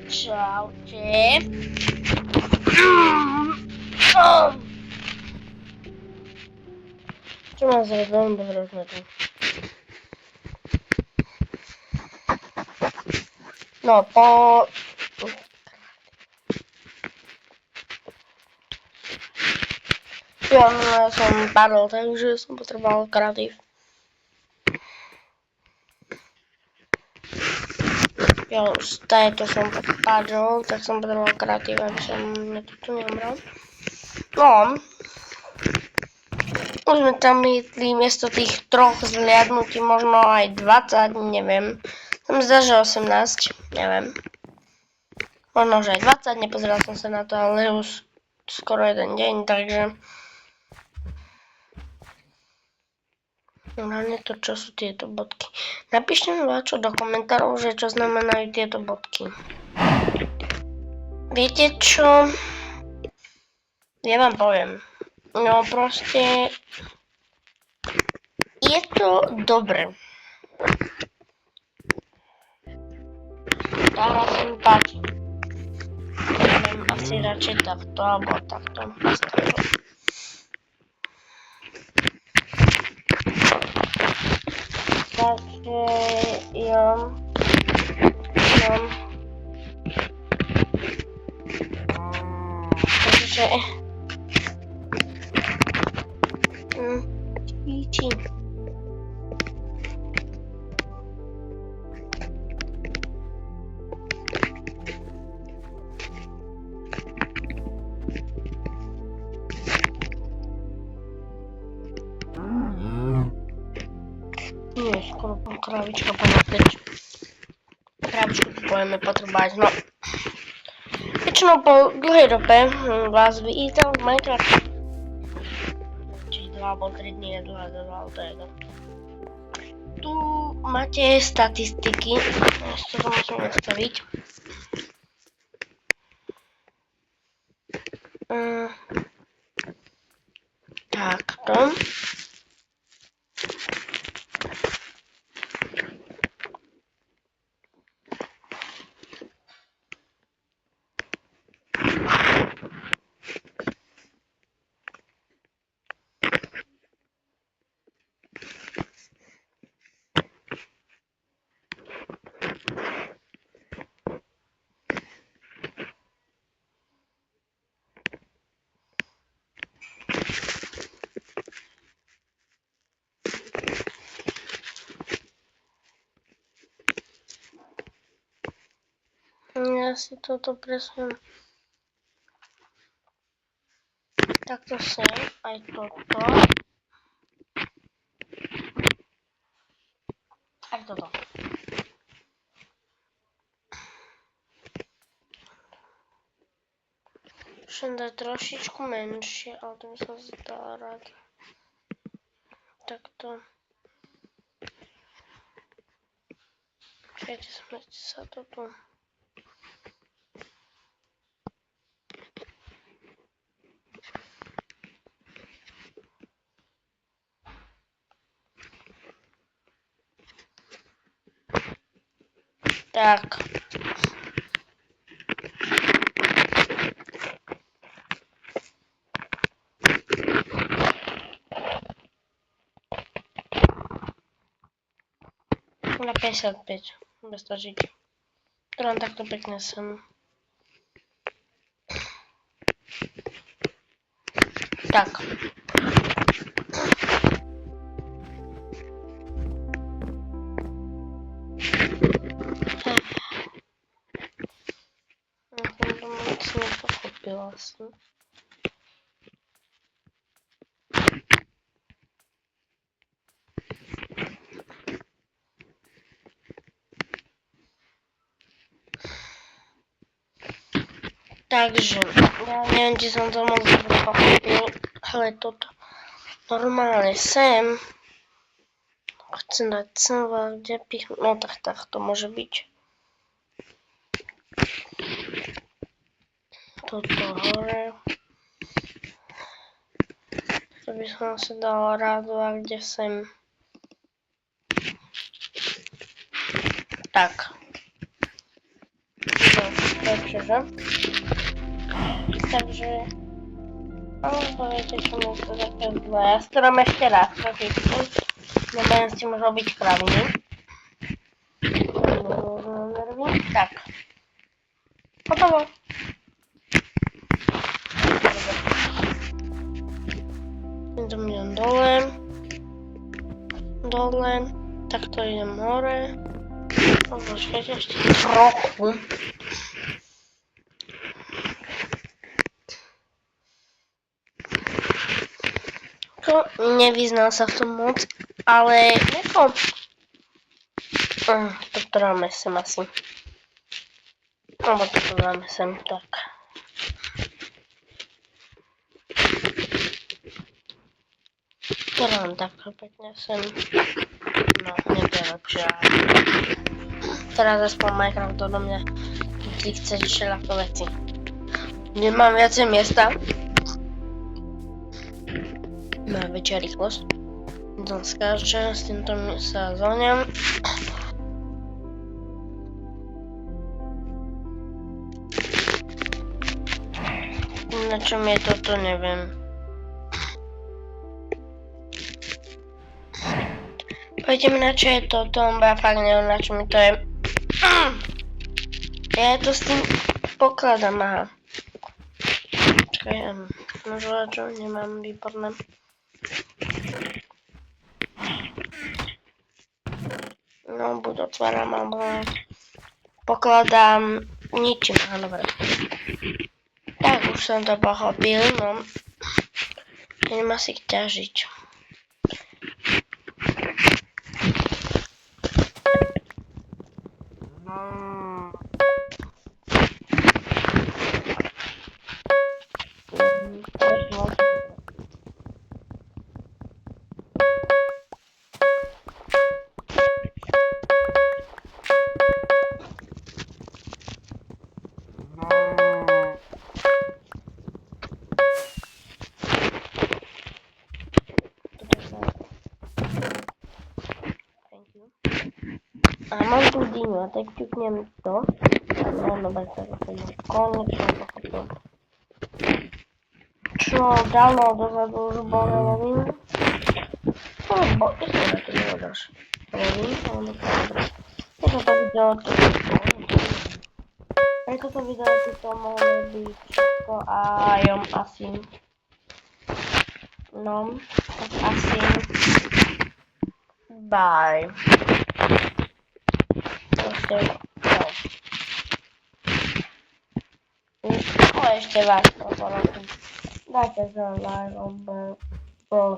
Čaute. Čo mám zrieť? Veľmi dobre sme tu. No, Ja som padol, takže som potreboval kreatív. Ja už to som padol, tak som potreboval kreatív, aby som tu neumrel. No. Už sme tam lietli miesto tých 3 zliadnutí, možno aj 20, neviem. Som zdá, že 18, neviem. Možno, že aj 20, nepozeral som sa na to, ale už skoro jeden deň, takže... Hlavne to, čo sú tieto bodky. Napíšte mi čo do komentárov, že čo znamenajú tieto bodky. Viete čo? Ja vám poviem. No proste... Je to dobré. Tá hra sa mi páči. Neviem, asi radšej takto, alebo takto. Takže ja mám... Takže... Číči. Nie, skoro krávička pôjme preč. Krávičku tu budeme potrebovať, no. Väčšinou po dlhej dobe vás vítam v Minecraft. Či 2 alebo 3 dní, ale to je jedno. Tu máte statistiky, ešte to musím nastaviť. Takto. Ja si toto presuniem takto sem, aj toto, aj toto. Musím dať trošičku menšie, ale to by som si dala rád. Takto. Čakajte, smrti sa to tu. Tak. Na 55 bude stačiť. To len takto pekne sem. Tak. Ja som to moc nepochopila asi. Takže, ja neviem, či som to moc dobre pochopil, ale toto normálne sem. Chcem dať sem, kde pichnúť, no tak to môže byť. Toto hore. To by som si dal rádu a kde sem. Tak. lepsze, że? Także... No, powiecie, że jest to takie złe. Ja staram jeszcze raz, troszeczkę. Nie będę może robić krawnie. Tak. Gotowo. Do mnie dole. Tak to idę more. O, świecie jeszcze trochę. To nie wyznam się w tą moc, ale jako to ramysem asi. No bo to ramysem, tak. Teraz tak kompletnie sen. No, nie wiem, teraz zespół Minecraft do mnie i chce dzisiaj lekcji. Nie mam więcej miejsca. Na wycierikus. Don't skacze z tym sezonem. Na czym mnie to nie wiem. Powiedzmy na czym to bomba fajnie, na czym to jest. Ja to z tym pokładam, aha. Czekaj, może nie mam wyborne. No, bo otwieram, albo pokładam niczym, a dobra. Tak, już sam to pochopił, no. Nie ma się gdzie żyć. A mam tu dino, tak klikniemy to. No bez tego koniec, pochodzą. Co dano do zadłużbone robimy? No bo jest to nie udasz. Robimy, to one dobra. Jak to wideo to wideo to może być wszystko, a ją asim. No, tak asim. Bye. O, jeszcze raz to porobię. Dajcie, że bo